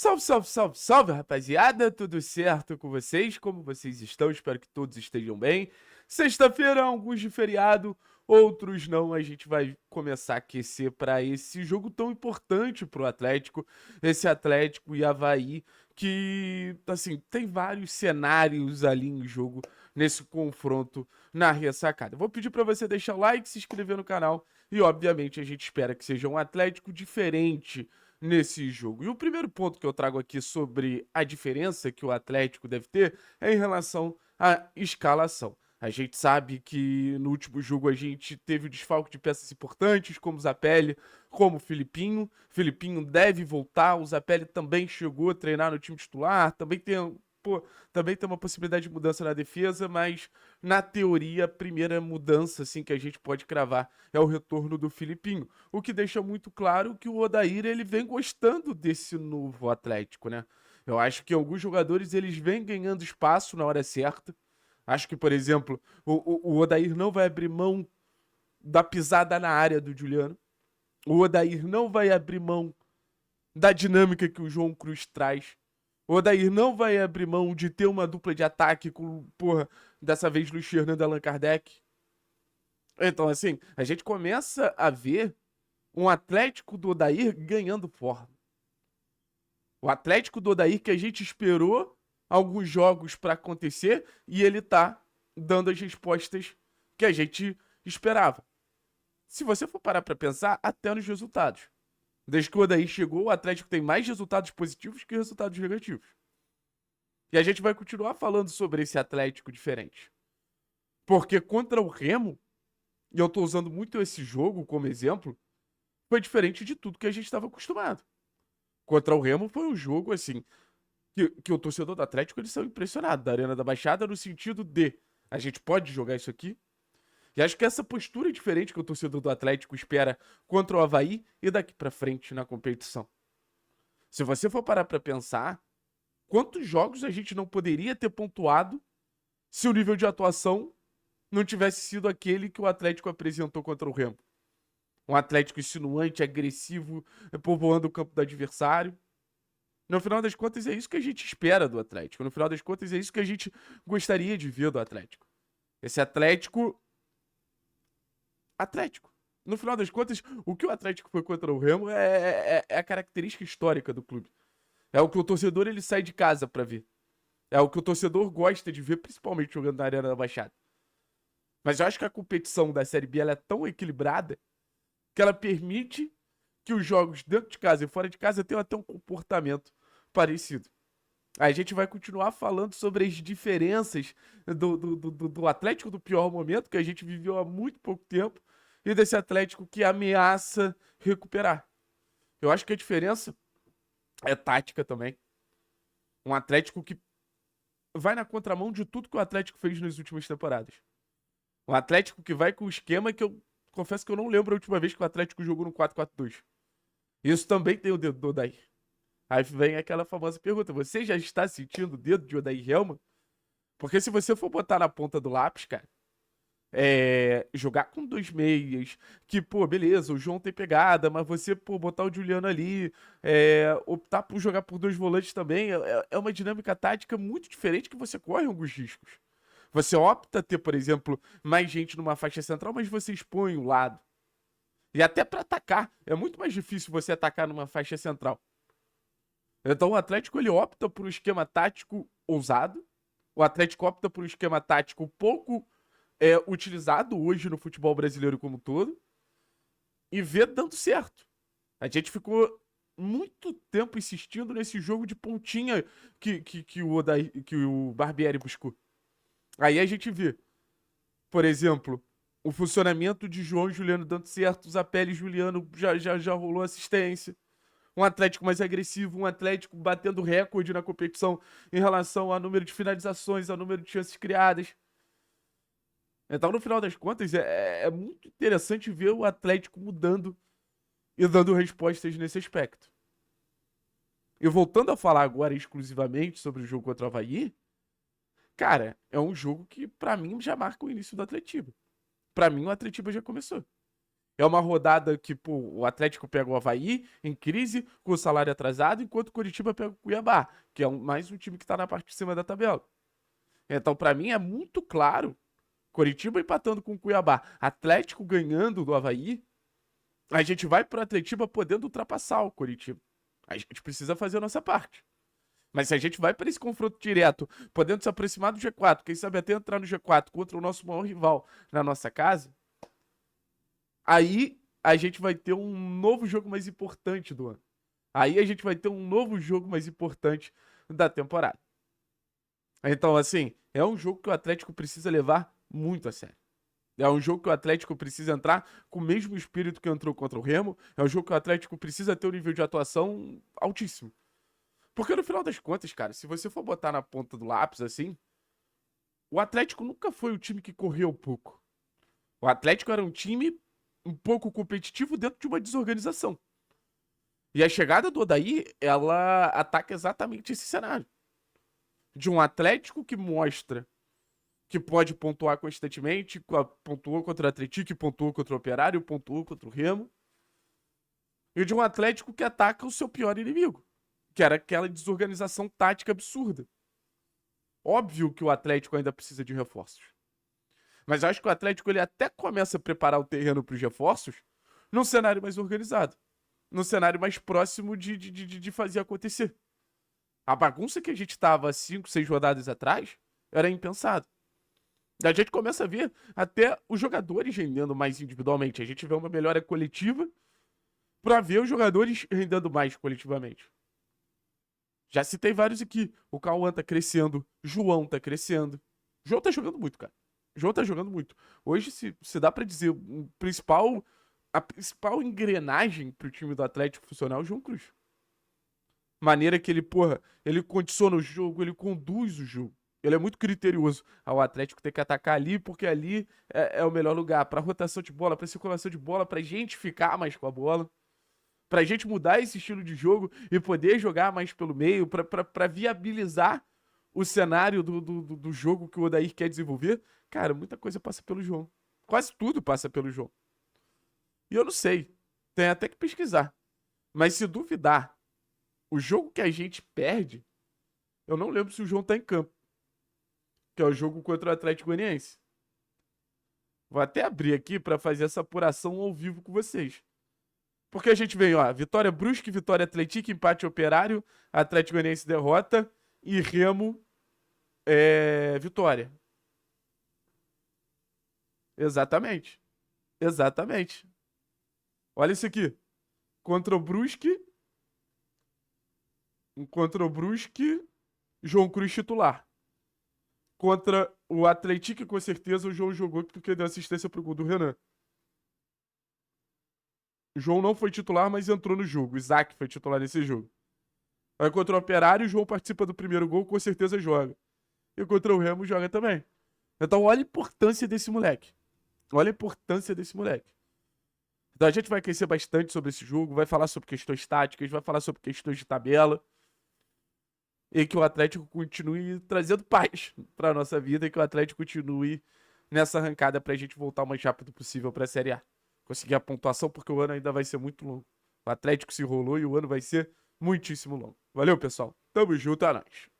Salve, salve, salve, salve, rapaziada! Tudo certo com vocês? Como vocês estão? Espero que todos estejam bem. Sexta-feira, alguns de feriado, outros não. A gente vai começar a aquecer para esse jogo tão importante pro Atlético. Esse Atlético e Avaí, que, assim, tem vários cenários ali em jogo nesse confronto na ressacada. Vou pedir para você deixar o like, se inscrever no canal e, obviamente, a gente espera que seja um Atlético diferente nesse jogo. E o primeiro ponto que eu trago aqui sobre a diferença que o Atlético deve ter é em relação à escalação. A gente sabe que no último jogo a gente teve o desfalque de peças importantes, como o Zapelli, como o Filipinho. Filipinho deve voltar, o Zapelli também chegou a treinar no time titular, também tem uma possibilidade de mudança na defesa, mas na teoria a primeira mudança assim que a gente pode cravar é o retorno do Filipinho, o que deixa muito claro que o Odair ele vem gostando desse novo Atlético, né? Eu acho que alguns jogadores eles vêm ganhando espaço na hora certa. Acho que, por exemplo, o Odair não vai abrir mão da pisada na área do Juliano. O Odair não vai abrir mão da dinâmica que o João Cruz traz. O Odair não vai abrir mão de ter uma dupla de ataque com, dessa vez Luiz Fernando e Allan Kardec. Então, assim, a gente começa a ver um Atlético do Odair ganhando forma. O Atlético do Odair que a gente esperou alguns jogos para acontecer e ele tá dando as respostas que a gente esperava. Se você for parar para pensar, até nos resultados. Desde que o Odair chegou, o Atlético tem mais resultados positivos que resultados negativos. E a gente vai continuar falando sobre esse Atlético diferente. Porque contra o Remo, e eu tô usando muito esse jogo como exemplo, foi diferente de tudo que a gente estava acostumado. Contra o Remo foi um jogo, assim, que o torcedor do Atlético, eles são impressionados da Arena da Baixada no sentido de a gente pode jogar isso aqui. E acho que essa postura é diferente que o torcedor do Atlético espera contra o Avaí e daqui pra frente na competição. Se você for parar pra pensar, quantos jogos a gente não poderia ter pontuado se o nível de atuação não tivesse sido aquele que o Atlético apresentou contra o Remo? Um Atlético insinuante, agressivo, povoando o campo do adversário. No final das contas, é isso que a gente espera do Atlético. No final das contas, é isso que a gente gostaria de ver do Atlético. Esse Atlético. Atlético. No final das contas, o que o Atlético foi contra o Remo é a característica histórica do clube. É o que o torcedor ele sai de casa pra ver. É o que o torcedor gosta de ver, principalmente jogando na Arena da Baixada. Mas eu acho que a competição da Série B ela é tão equilibrada que ela permite que os jogos dentro de casa e fora de casa tenham até um comportamento parecido. A gente vai continuar falando sobre as diferenças do Atlético do pior momento, que a gente viveu há muito pouco tempo, e desse Atlético que ameaça recuperar. Eu acho que a diferença é tática também. Um Atlético que vai na contramão de tudo que o Atlético fez nas últimas temporadas. Um Atlético que vai com o esquema que eu confesso que eu não lembro a última vez que o Atlético jogou no 4-4-2. Isso também tem o dedo do Odair. Aí vem aquela famosa pergunta: você já está sentindo o dedo de Odair Helman? Porque se você for botar na ponta do lápis, cara, jogar com dois meias, que, beleza, o João tem pegada, mas você, botar o Juliano ali, optar por jogar por dois volantes também, é uma dinâmica tática muito diferente que você corre alguns riscos. Você opta ter, por exemplo, mais gente numa faixa central, mas você expõe o lado. E até para atacar, é muito mais difícil você atacar numa faixa central. Então o Atlético ele opta por um esquema tático ousado. O Atlético opta por um esquema tático pouco utilizado hoje no futebol brasileiro como um todo. E vê dando certo. A gente ficou muito tempo insistindo nesse jogo de pontinha que o Barbieri buscou. Aí a gente vê, por exemplo, o funcionamento de João e Juliano dando certo, Zapelli e Juliano já rolou assistência. Um Atlético mais agressivo, um Atlético batendo recorde na competição em relação ao número de finalizações, ao número de chances criadas. Então, no final das contas, é muito interessante ver o Atlético mudando e dando respostas nesse aspecto. E voltando a falar agora exclusivamente sobre o jogo contra o Avaí, cara, é um jogo que, pra mim, já marca o início do Atletiba. Pra mim, o Atletiba já começou. É uma rodada que, pô, o Atlético pega o Avaí em crise, com o salário atrasado, enquanto o Coritiba pega o Cuiabá, que é mais um time que tá na parte de cima da tabela. Então, pra mim, é muito claro. Coritiba empatando com o Cuiabá, Atlético ganhando do Avaí, a gente vai pro Atletiba podendo ultrapassar o Coritiba. A gente precisa fazer a nossa parte. Mas se a gente vai para esse confronto direto, podendo se aproximar do G4, quem sabe até entrar no G4 contra o nosso maior rival na nossa casa, aí a gente vai ter um novo jogo mais importante do ano. Aí a gente vai ter um novo jogo mais importante da temporada. Então, assim, é um jogo que o Atlético precisa levar muito a sério. É um jogo que o Atlético precisa entrar com o mesmo espírito que entrou contra o Remo. É um jogo que o Atlético precisa ter um nível de atuação altíssimo. Porque no final das contas, cara, se você for botar na ponta do lápis assim, o Atlético nunca foi o time que correu pouco. O Atlético era um time um pouco competitivo dentro de uma desorganização. E a chegada do Odair, ela ataca exatamente esse cenário. De um Atlético que mostra que pode pontuar constantemente, pontuou contra o Atlético, pontuou contra o Operário, pontuou contra o Remo. E de um Atlético que ataca o seu pior inimigo, que era aquela desorganização tática absurda. Óbvio que o Atlético ainda precisa de reforços. Mas eu acho que o Atlético ele até começa a preparar o terreno para os reforços num cenário mais organizado. Num cenário mais próximo de fazer acontecer. A bagunça que a gente estava 5, 6 rodadas atrás era impensado. A gente começa a ver até os jogadores rendendo mais individualmente. A gente vê uma melhora coletiva para ver os jogadores rendendo mais coletivamente. Já citei vários aqui. O Cauã tá crescendo, João tá crescendo. O João tá jogando muito, cara. O João tá jogando muito. Hoje, se dá pra dizer, a principal engrenagem pro time do Atlético funcionar é o João Cruz. Maneira que ele, porra, ele condiciona o jogo, ele conduz o jogo. Ele é muito criterioso. O Atlético tem que atacar ali, porque ali é o melhor lugar pra rotação de bola, pra circulação de bola, pra gente ficar mais com a bola. Pra gente mudar esse estilo de jogo e poder jogar mais pelo meio, pra viabilizar o cenário do jogo que o Odair quer desenvolver, cara, muita coisa passa pelo João. Quase tudo passa pelo João. E eu não sei, tem até que pesquisar. Mas se duvidar, o jogo que a gente perde, eu não lembro se o João tá em campo. Que é o jogo contra o Atlético Goianiense. Vou até abrir aqui pra fazer essa apuração ao vivo com vocês. Porque a gente vem, ó, vitória Brusque, vitória Atlético, empate Operário, Atlético Goianiense derrota e Remo vitória. Exatamente. Exatamente. Olha isso aqui. Contra o Brusque, João Cruz titular. Contra o Atlético, com certeza o João jogou porque deu assistência pro gol do Renan. O João não foi titular, mas entrou no jogo. O Isaac foi titular nesse jogo. Aí contra o Operário, o João participa do primeiro gol, com certeza joga. E contra o Remo joga também. Então olha a importância desse moleque. Olha a importância desse moleque. Então a gente vai conhecer bastante sobre esse jogo, vai falar sobre questões táticas, vai falar sobre questões de tabela. E que o Atlético continue trazendo paz pra nossa vida e que o Atlético continue nessa arrancada pra gente voltar o mais rápido possível pra Série A. Conseguir a pontuação, porque o ano ainda vai ser muito longo. O Atlético se enrolou e o ano vai ser muitíssimo longo. Valeu, pessoal. Tamo junto, é nóis.